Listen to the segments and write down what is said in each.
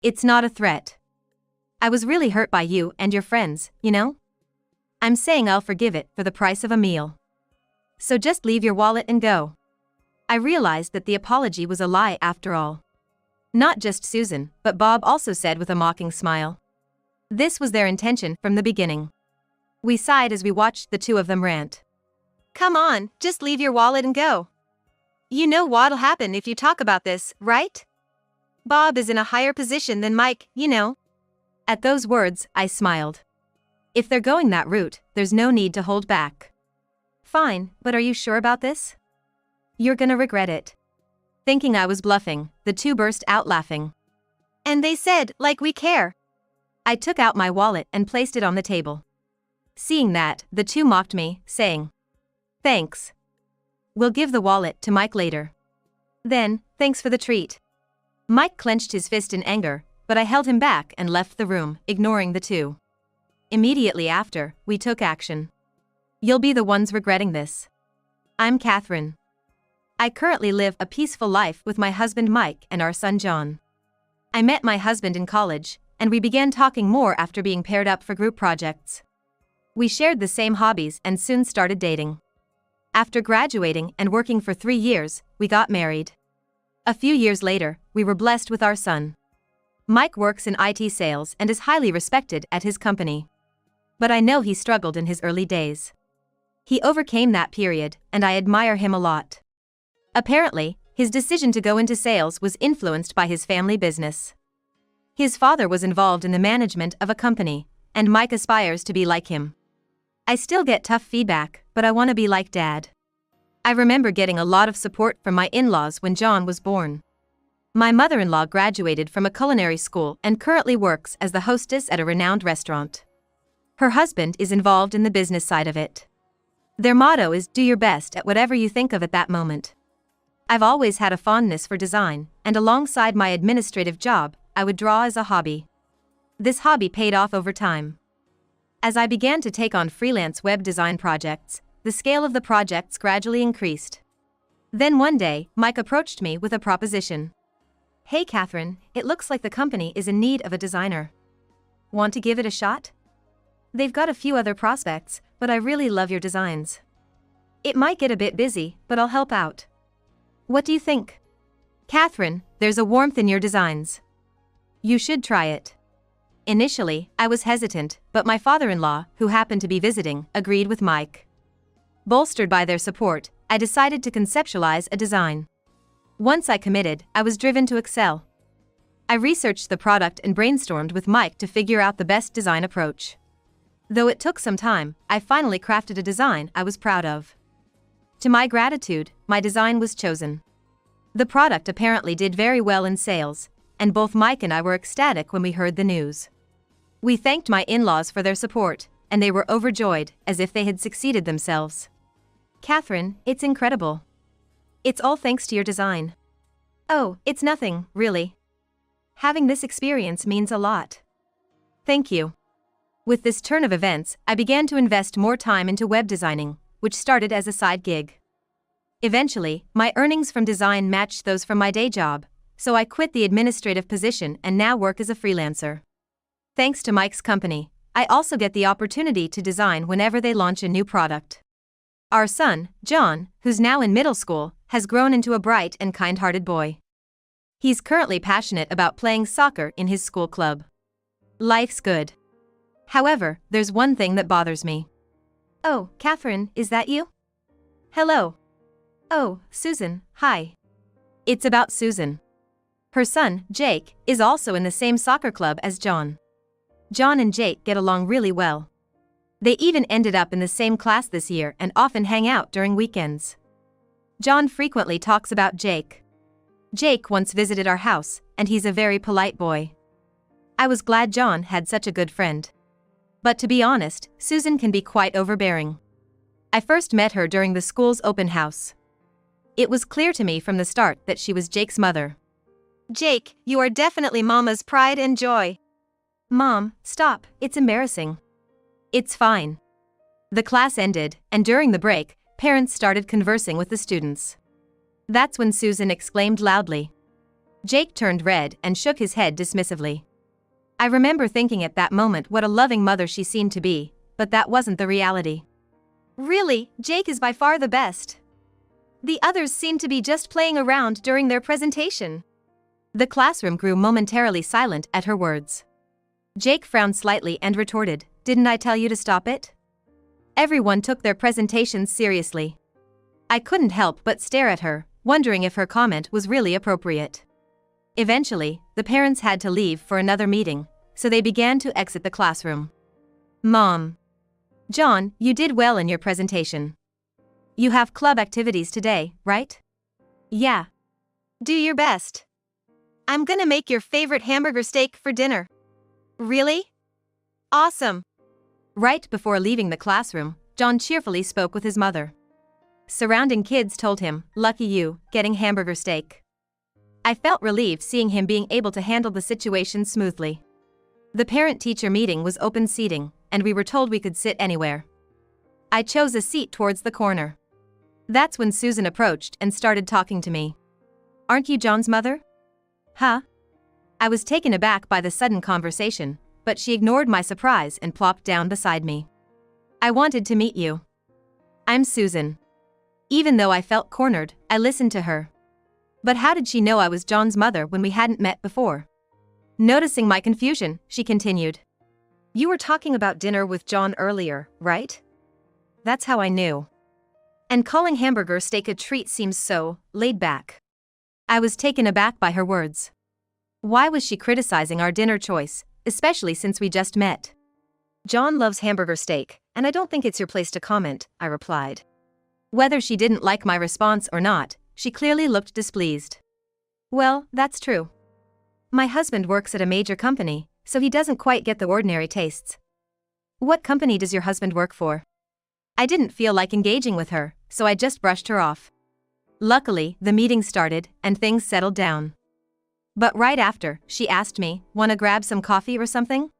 It's not a threat. I was really hurt by you and your friends, you know? I'm saying I'll forgive it for the price of a meal. So just leave your wallet and go. I realized that the apology was a lie after all. Not just Susan, but Bob also said with a mocking smile. This was their intention from the beginning. We sighed as we watched the two of them rant. Come on, just leave your wallet and go. You know what'll happen if you talk about this, right? Bob is in a higher position than Mike, you know. At those words, I smiled. If they're going that route, there's no need to hold back. Fine, but are you sure about this? You're gonna regret it. Thinking I was bluffing, the two burst out laughing. And they said, like we care. I took out my wallet and placed it on the table. Seeing that, the two mocked me, saying, Thanks. We'll give the wallet to Mike later. Then, thanks for the treat. Mike clenched his fist in anger, but I held him back and left the room, ignoring the two. Immediately after, we took action. You'll be the ones regretting this. I'm Catherine. I currently live a peaceful life with my husband Mike and our son John. I met my husband in college, and we began talking more after being paired up for group projects. We shared the same hobbies and soon started dating. After graduating and working for 3 years, we got married. A few years later, we were blessed with our son. Mike works in IT sales and is highly respected at his company. But I know he struggled in his early days. He overcame that period, and I admire him a lot. Apparently, his decision to go into sales was influenced by his family business. His father was involved in the management of a company, and Mike aspires to be like him. I still get tough feedback, but I want to be like Dad. I remember getting a lot of support from my in-laws when John was born. My mother-in-law graduated from a culinary school and currently works as the hostess at a renowned restaurant. Her husband is involved in the business side of it. Their motto is, do your best at whatever you think of at that moment. I've always had a fondness for design, and alongside my administrative job, I would draw as a hobby. This hobby paid off over time. As I began to take on freelance web design projects, the scale of the projects gradually increased. Then one day, Mike approached me with a proposition. Hey Catherine, it looks like the company is in need of a designer. Want to give it a shot? They've got a few other prospects, but I really love your designs. It might get a bit busy, but I'll help out. What do you think? Catherine, there's a warmth in your designs. You should try it. Initially, I was hesitant, but my father-in-law, who happened to be visiting, agreed with Mike. Bolstered by their support, I decided to conceptualize a design. Once I committed, I was driven to excel. I researched the product and brainstormed with Mike to figure out the best design approach. Though it took some time, I finally crafted a design I was proud of. To my gratitude, my design was chosen. The product apparently did very well in sales, and both Mike and I were ecstatic when we heard the news. We thanked my in-laws for their support, and they were overjoyed, as if they had succeeded themselves. Catherine, it's incredible. It's all thanks to your design. Oh, it's nothing, really. Having this experience means a lot. Thank you. With this turn of events, I began to invest more time into web designing, which started as a side gig. Eventually, my earnings from design matched those from my day job, so I quit the administrative position and now work as a freelancer. Thanks to Mike's company, I also get the opportunity to design whenever they launch a new product. Our son, John, who's now in middle school, has grown into a bright and kind-hearted boy. He's currently passionate about playing soccer in his school club. Life's good. However, there's one thing that bothers me. Oh, Catherine, is that you? Hello. Oh, Susan, hi. It's about Susan. Her son, Jake, is also in the same soccer club as John. John and Jake get along really well. They even ended up in the same class this year and often hang out during weekends. John frequently talks about Jake. Jake once visited our house, and he's a very polite boy. I was glad John had such a good friend. But to be honest, Susan can be quite overbearing. I first met her during the school's open house. It was clear to me from the start that she was Jake's mother. Jake, you are definitely Mama's pride and joy. Mom, stop, it's embarrassing. It's fine. The class ended, and during the break, parents started conversing with the students. That's when Susan exclaimed loudly. Jake turned red and shook his head dismissively. I remember thinking at that moment what a loving mother she seemed to be, but that wasn't the reality. Really, Jake is by far the best. The others seemed to be just playing around during their presentation. The classroom grew momentarily silent at her words. Jake frowned slightly and retorted, "Didn't I tell you to stop it?" Everyone took their presentations seriously. I couldn't help but stare at her, wondering if her comment was really appropriate. Eventually, the parents had to leave for another meeting, so they began to exit the classroom. Mom. John, you did well in your presentation. You have club activities today, right? Yeah. Do your best. I'm gonna make your favorite hamburger steak for dinner. Really? Awesome. Right before leaving the classroom, John cheerfully spoke with his mother. Surrounding kids told him, "Lucky you, getting hamburger steak." I felt relieved seeing him being able to handle the situation smoothly. The parent-teacher meeting was open seating, and we were told we could sit anywhere. I chose a seat towards the corner. That's when Susan approached and started talking to me. "Aren't you John's mother?" "Huh?" I was taken aback by the sudden conversation, but she ignored my surprise and plopped down beside me. "I wanted to meet you. I'm Susan." Even though I felt cornered, I listened to her. But how did she know I was John's mother when we hadn't met before? Noticing my confusion, she continued. "You were talking about dinner with John earlier, right?" That's how I knew. And calling hamburger steak a treat seems so laid back. I was taken aback by her words. Why was she criticizing our dinner choice, especially since we just met? "John loves hamburger steak, and I don't think it's your place to comment," I replied. Whether she didn't like my response or not, she clearly looked displeased. "Well, that's true. My husband works at a major company, so he doesn't quite get the ordinary tastes." "What company does your husband work for?" I didn't feel like engaging with her, so I just brushed her off. Luckily, the meeting started, and things settled down. But right after, she asked me, "Wanna grab some coffee or something?"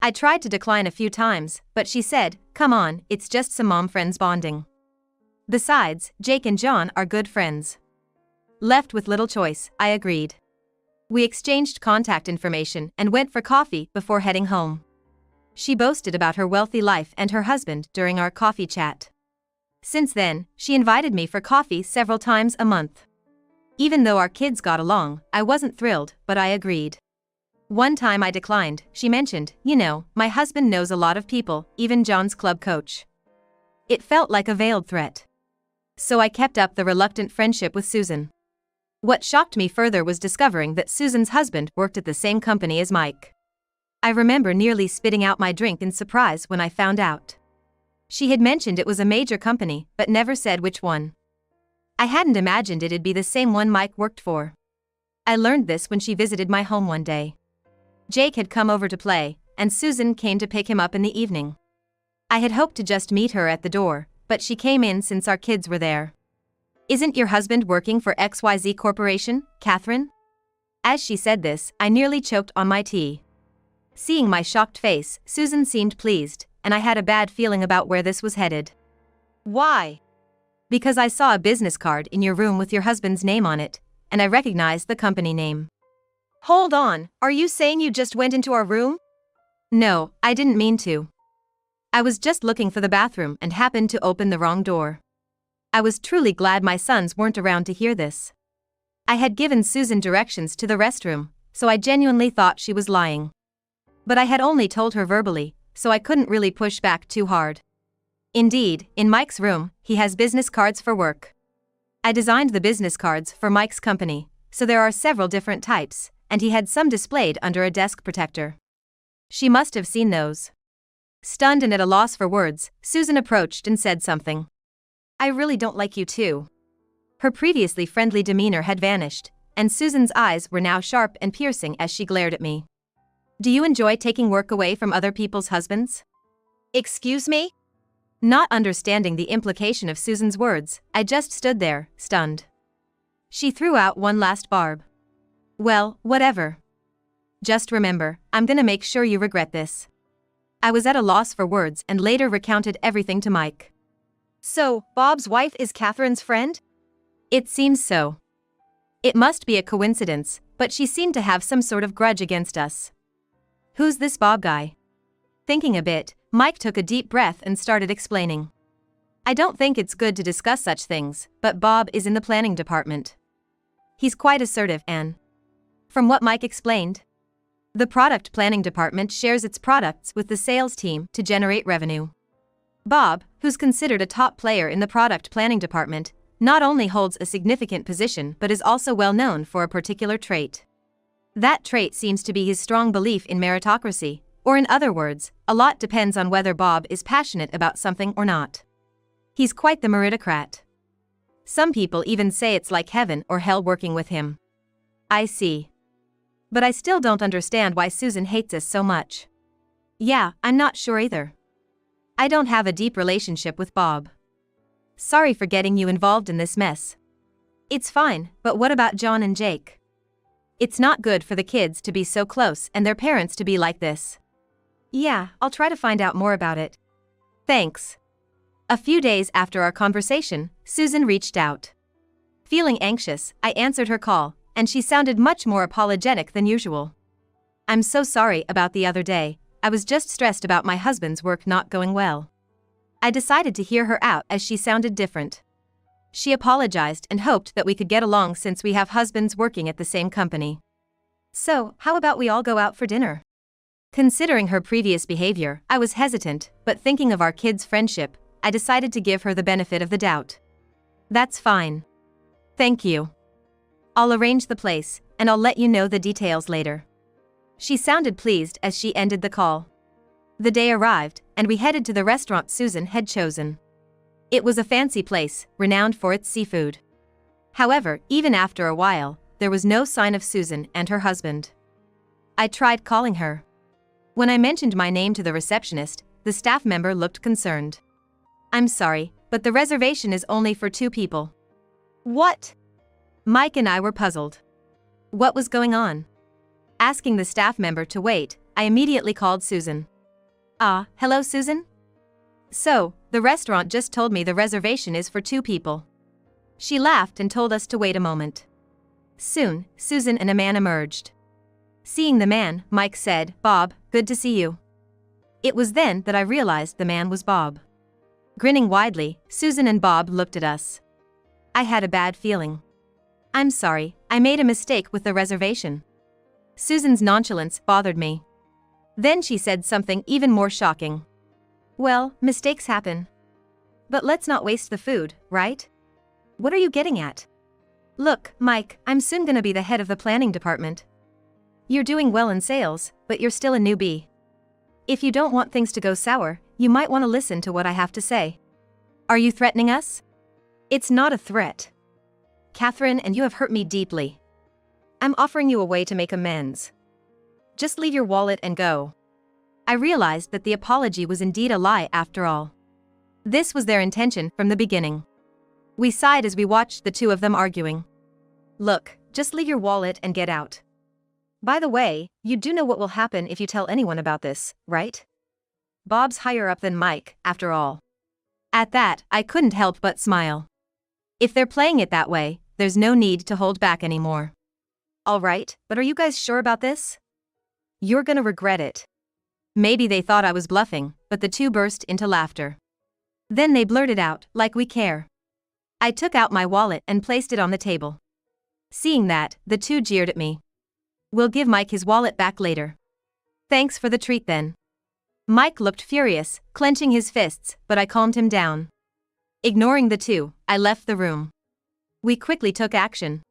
I tried to decline a few times, but she said, "Come on, it's just some mom friends bonding. Besides, Jake and John are good friends." Left with little choice, I agreed. We exchanged contact information and went for coffee before heading home. She boasted about her wealthy life and her husband during our coffee chat. Since then, she invited me for coffee several times a month. Even though our kids got along, I wasn't thrilled, but I agreed. One time I declined. She mentioned, "You know, my husband knows a lot of people, even John's club coach." It felt like a veiled threat. So I kept up the reluctant friendship with Susan. What shocked me further was discovering that Susan's husband worked at the same company as Mike. I remember nearly spitting out my drink in surprise when I found out. She had mentioned it was a major company, but never said which one. I hadn't imagined it'd be the same one Mike worked for. I learned this when she visited my home one day. Jake had come over to play, and Susan came to pick him up in the evening. I had hoped to just meet her at the door, but she came in since our kids were there. "Isn't your husband working for XYZ Corporation, Catherine?" As she said this, I nearly choked on my tea. Seeing my shocked face, Susan seemed pleased, and I had a bad feeling about where this was headed. "Why?" "Because I saw a business card in your room with your husband's name on it, and I recognized the company name." "Hold on, are you saying you just went into our room?" "No, I didn't mean to. I was just looking for the bathroom and happened to open the wrong door." I was truly glad my sons weren't around to hear this. I had given Susan directions to the restroom, so I genuinely thought she was lying. But I had only told her verbally, so I couldn't really push back too hard. Indeed, in Mike's room, he has business cards for work. I designed the business cards for Mike's company, so there are several different types, and he had some displayed under a desk protector. She must have seen those. Stunned and at a loss for words, Susan approached and said something. "I really don't like you too." Her previously friendly demeanor had vanished, and Susan's eyes were now sharp and piercing as she glared at me. "Do you enjoy taking work away from other people's husbands?" "Excuse me?" Not understanding the implication of Susan's words, I just stood there, stunned. She threw out one last barb. "Well, whatever. Just remember, I'm gonna make sure you regret this." I was at a loss for words and later recounted everything to Mike. "So, Bob's wife is Catherine's friend?" "It seems so. It must be a coincidence, but she seemed to have some sort of grudge against us. Who's this Bob guy? Thinking a bit, Mike took a deep breath and started explaining. I don't think it's good to discuss such things, but Bob is in the planning department. He's quite assertive and, from what Mike explained, the product planning department shares its products with the sales team to generate revenue. Bob, who's considered a top player in the product planning department, not only holds a significant position but is also well known for a particular trait. That trait seems to be his strong belief in meritocracy, or in other words, a lot depends on whether Bob is passionate about something or not. He's quite the meritocrat. Some people even say it's like heaven or hell working with him. I see. But I still don't understand why Susan hates us so much. Yeah, I'm not sure either. I don't have a deep relationship with Bob. Sorry for getting you involved in this mess. It's fine, but what about John and Jake? It's not good for the kids to be so close and their parents to be like this. Yeah, I'll try to find out more about it. Thanks. A few days after our conversation, Susan reached out. Feeling anxious, I answered her call, and she sounded much more apologetic than usual. I'm so sorry about the other day, I was just stressed about my husband's work not going well. I decided to hear her out as she sounded different. She apologized and hoped that we could get along since we have husbands working at the same company. So, how about we all go out for dinner? Considering her previous behavior, I was hesitant, but thinking of our kids' friendship, I decided to give her the benefit of the doubt. That's fine. Thank you. I'll arrange the place, and I'll let you know the details later. She sounded pleased as she ended the call. The day arrived, and we headed to the restaurant Susan had chosen. It was a fancy place, renowned for its seafood. However, even after a while, there was no sign of Susan and her husband. I tried calling her. When I mentioned my name to the receptionist, the staff member looked concerned. I'm sorry, but the reservation is only for 2 people. What? Mike and I were puzzled. What was going on? Asking the staff member to wait, I immediately called Susan. Hello Susan? So, the restaurant just told me the reservation is for 2 people. She laughed and told us to wait a moment. Soon, Susan and a man emerged. Seeing the man, Mike said, Bob, good to see you. It was then that I realized the man was Bob. Grinning widely, Susan and Bob looked at us. I had a bad feeling. I'm sorry, I made a mistake with the reservation. Susan's nonchalance bothered me. Then she said something even more shocking. Well, mistakes happen. But let's not waste the food, right? What are you getting at? Look, Mike, I'm soon gonna be the head of the planning department. You're doing well in sales, but you're still a newbie. If you don't want things to go sour, you might want to listen to what I have to say. Are you threatening us? It's not a threat. Catherine, and you have hurt me deeply. I'm offering you a way to make amends. Just leave your wallet and go. I realized that the apology was indeed a lie after all. This was their intention from the beginning. We sighed as we watched the 2 of them arguing. Look, just leave your wallet and get out. By the way, you do know what will happen if you tell anyone about this, right? Bob's higher up than Mike, after all. At that, I couldn't help but smile. If they're playing it that way, there's no need to hold back anymore. All right, but are you guys sure about this? You're gonna regret it. Maybe they thought I was bluffing, but the 2 burst into laughter. Then they blurted out, like we care. I took out my wallet and placed it on the table. Seeing that, the 2 jeered at me. We'll give Mike his wallet back later. Thanks for the treat then. Mike looked furious, clenching his fists, but I calmed him down. Ignoring the 2, I left the room. We quickly took action.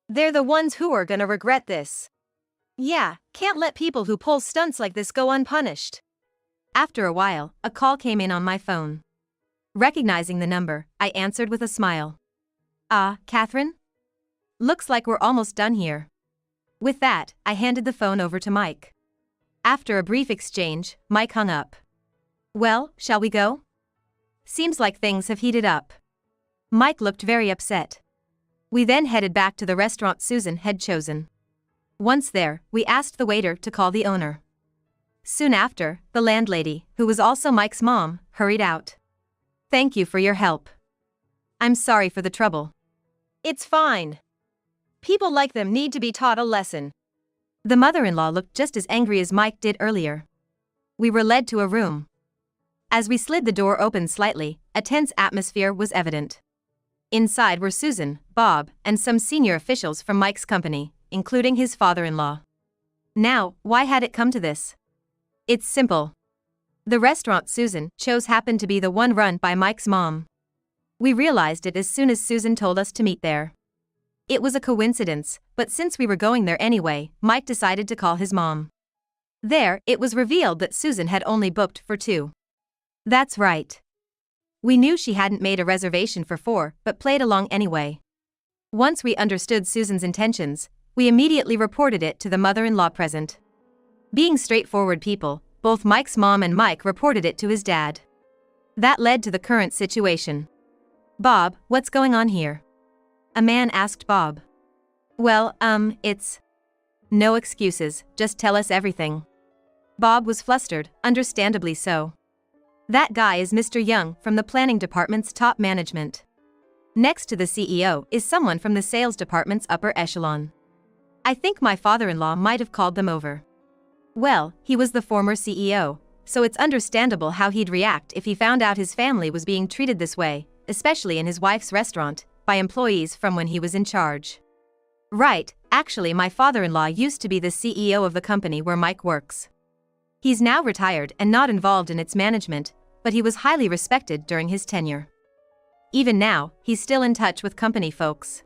They're the ones who are gonna regret this. Yeah, can't let people who pull stunts like this go unpunished. After a while, a call came in on my phone. Recognizing the number, I answered with a smile. Catherine? Looks like we're almost done here. With that, I handed the phone over to Mike. After a brief exchange, Mike hung up. Well, shall we go? Seems like things have heated up. Mike looked very upset. We then headed back to the restaurant Susan had chosen. Once there, we asked the waiter to call the owner. Soon after, the landlady, who was also Mike's mom, hurried out. Thank you for your help. I'm sorry for the trouble. It's fine. People like them need to be taught a lesson. The mother-in-law looked just as angry as Mike did earlier. We were led to a room. As we slid the door open slightly, a tense atmosphere was evident. Inside were Susan, Bob, and some senior officials from Mike's company, including his father-in-law. Now, why had it come to this? It's simple. The restaurant Susan chose happened to be the one run by Mike's mom. We realized it as soon as Susan told us to meet there. It was a coincidence, but since we were going there anyway, Mike decided to call his mom. There, it was revealed that Susan had only booked for 2. That's right. We knew she hadn't made a reservation for 4, but played along anyway. Once we understood Susan's intentions, we immediately reported it to the mother-in-law present. Being straightforward people, both Mike's mom and Mike reported it to his dad. That led to the current situation. Bob, what's going on here? A man asked Bob. Well, it's... No excuses, just tell us everything. Bob was flustered, understandably so. That guy is Mr. Young from the planning department's top management. Next to the CEO is someone from the sales department's upper echelon. I think my father-in-law might have called them over. Well, he was the former CEO, so it's understandable how he'd react if he found out his family was being treated this way, especially in his wife's restaurant, by employees from when he was in charge. Right, actually my father-in-law used to be the CEO of the company where Mike works. He's now retired and not involved in its management, but he was highly respected during his tenure. Even now, he's still in touch with company folks.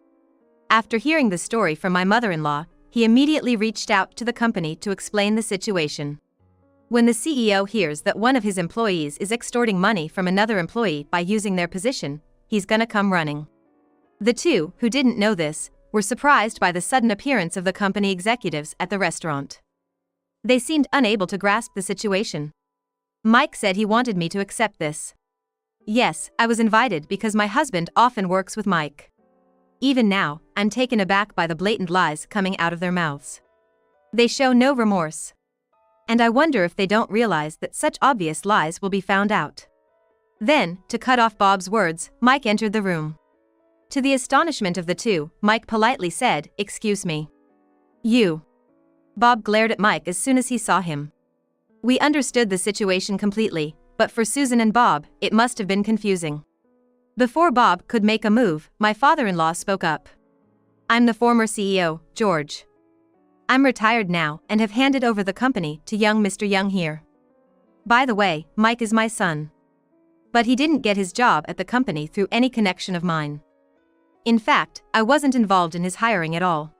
After hearing the story from my mother-in-law, he immediately reached out to the company to explain the situation. When the CEO hears that one of his employees is extorting money from another employee by using their position, he's gonna come running. The 2, who didn't know this, were surprised by the sudden appearance of the company executives at the restaurant. They seemed unable to grasp the situation. Mike said he wanted me to accept this. Yes, I was invited because my husband often works with Mike. Even now, I'm taken aback by the blatant lies coming out of their mouths. They show no remorse. And I wonder if they don't realize that such obvious lies will be found out. Then, to cut off Bob's words, Mike entered the room. To the astonishment of the 2, Mike politely said, "Excuse me." "You." Bob glared at Mike as soon as he saw him. We understood the situation completely, but for Susan and Bob, it must have been confusing. Before Bob could make a move, my father-in-law spoke up. "I'm the former CEO, George. I'm retired now and have handed over the company to young Mr. Young here. By the way, Mike is my son. But he didn't get his job at the company through any connection of mine. In fact, I wasn't involved in his hiring at all.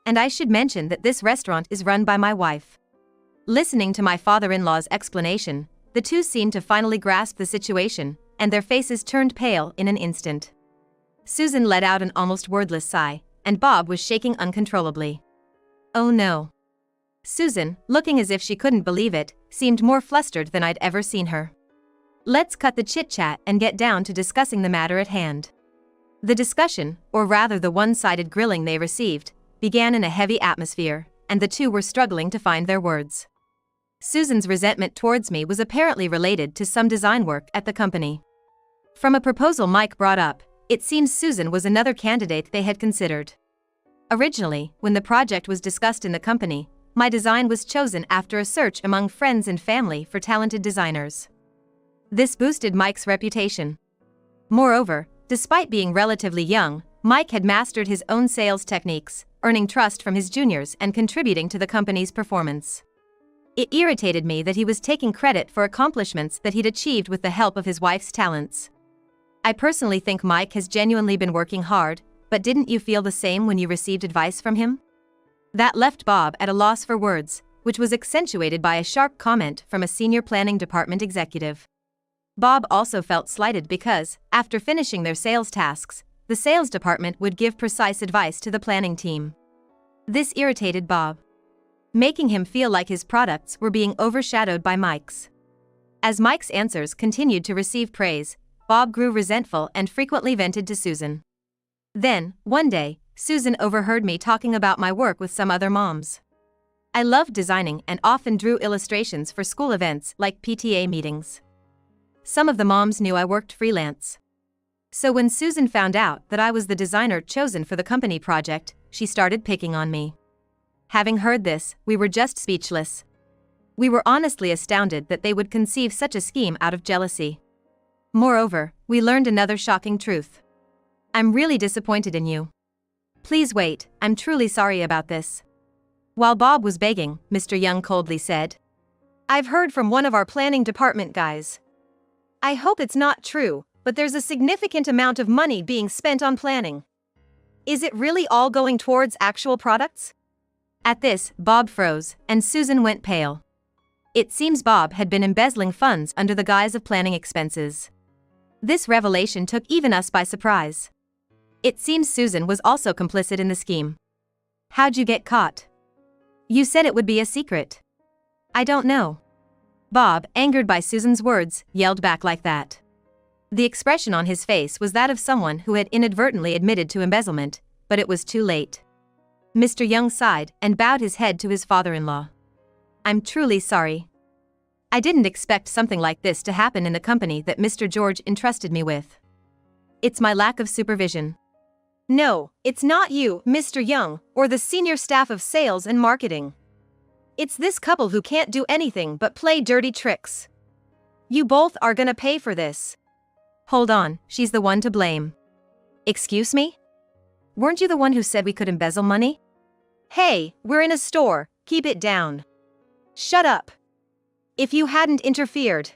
And I should mention that this restaurant is run by my wife." Listening to my father-in-law's explanation, the 2 seemed to finally grasp the situation, and their faces turned pale in an instant. Susan let out an almost wordless sigh, and Bob was shaking uncontrollably. Oh no. Susan, looking as if she couldn't believe it, seemed more flustered than I'd ever seen her. Let's cut the chit-chat and get down to discussing the matter at hand. The discussion, or rather the one-sided grilling they received, began in a heavy atmosphere, and the 2 were struggling to find their words. Susan's resentment towards me was apparently related to some design work at the company. From a proposal Mike brought up, it seems Susan was another candidate they had considered. Originally, when the project was discussed in the company, my design was chosen after a search among friends and family for talented designers. This boosted Mike's reputation. Moreover, despite being relatively young, Mike had mastered his own sales techniques, earning trust from his juniors and contributing to the company's performance. It irritated me that he was taking credit for accomplishments that he'd achieved with the help of his wife's talents. I personally think Mike has genuinely been working hard, but didn't you feel the same when you received advice from him? That left Bob at a loss for words, which was accentuated by a sharp comment from a senior planning department executive. Bob also felt slighted because, after finishing their sales tasks, the sales department would give precise advice to the planning team. This irritated Bob, making him feel like his products were being overshadowed by Mike's. As Mike's answers continued to receive praise, Bob grew resentful and frequently vented to Susan. Then, one day, Susan overheard me talking about my work with some other moms. I loved designing and often drew illustrations for school events like PTA meetings. Some of the moms knew I worked freelance. So when Susan found out that I was the designer chosen for the company project, she started picking on me. Having heard this, we were just speechless. We were honestly astounded that they would conceive such a scheme out of jealousy. Moreover, we learned another shocking truth. I'm really disappointed in you. Please wait, I'm truly sorry about this. While Bob was begging, Mr. Young coldly said, I've heard from one of our planning department guys. I hope it's not true, but there's a significant amount of money being spent on planning. Is it really all going towards actual products? At this, Bob froze, and Susan went pale. It seems Bob had been embezzling funds under the guise of planning expenses. This revelation took even us by surprise. It seems Susan was also complicit in the scheme. How'd you get caught? You said it would be a secret. I don't know. Bob, angered by Susan's words, yelled back like that. The expression on his face was that of someone who had inadvertently admitted to embezzlement, but it was too late. Mr. Young sighed and bowed his head to his father-in-law. I'm truly sorry. I didn't expect something like this to happen in the company that Mr. George entrusted me with. It's my lack of supervision. No, it's not you, Mr. Young, or the senior staff of sales and marketing. It's this couple who can't do anything but play dirty tricks. You both are gonna pay for this. Hold on, she's the one to blame. Excuse me? Weren't you the one who said we could embezzle money? Hey, we're in a store, keep it down. Shut up. If you hadn't interfered.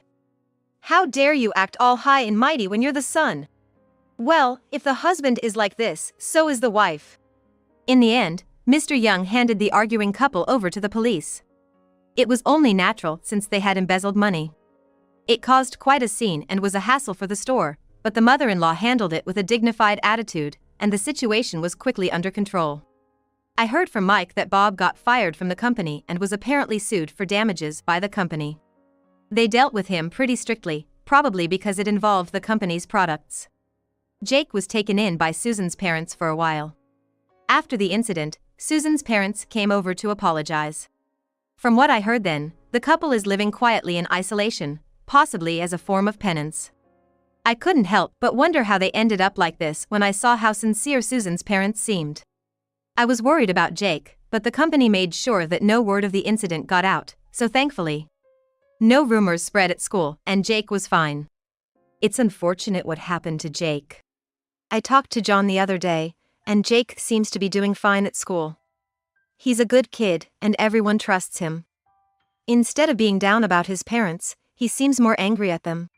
How dare you act all high and mighty when you're the son? Well, if the husband is like this, so is the wife. In the end, Mr. Young handed the arguing couple over to the police. It was only natural since they had embezzled money. It caused quite a scene and was a hassle for the store, but the mother-in-law handled it with a dignified attitude, and the situation was quickly under control. I heard from Mike that Bob got fired from the company and was apparently sued for damages by the company. They dealt with him pretty strictly, probably because it involved the company's products. Jake was taken in by Susan's parents for a while. After the incident, Susan's parents came over to apologize. From what I heard then, the couple is living quietly in isolation, possibly as a form of penance. I couldn't help but wonder how they ended up like this when I saw how sincere Susan's parents seemed. I was worried about Jake, but the company made sure that no word of the incident got out, so thankfully, no rumors spread at school, and Jake was fine. It's unfortunate what happened to Jake. I talked to John the other day, and Jake seems to be doing fine at school. He's a good kid, and everyone trusts him. Instead of being down about his parents, he seems more angry at them.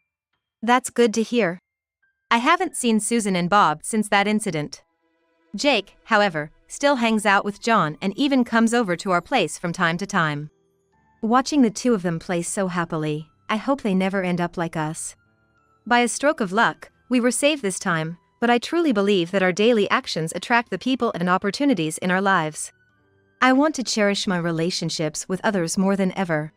That's good to hear. I haven't seen Susan and Bob since that incident. Jake, however, still hangs out with John and even comes over to our place from time to time. Watching the two of them play so happily, I hope they never end up like us. By a stroke of luck, we were saved this time, but I truly believe that our daily actions attract the people and opportunities in our lives. I want to cherish my relationships with others more than ever.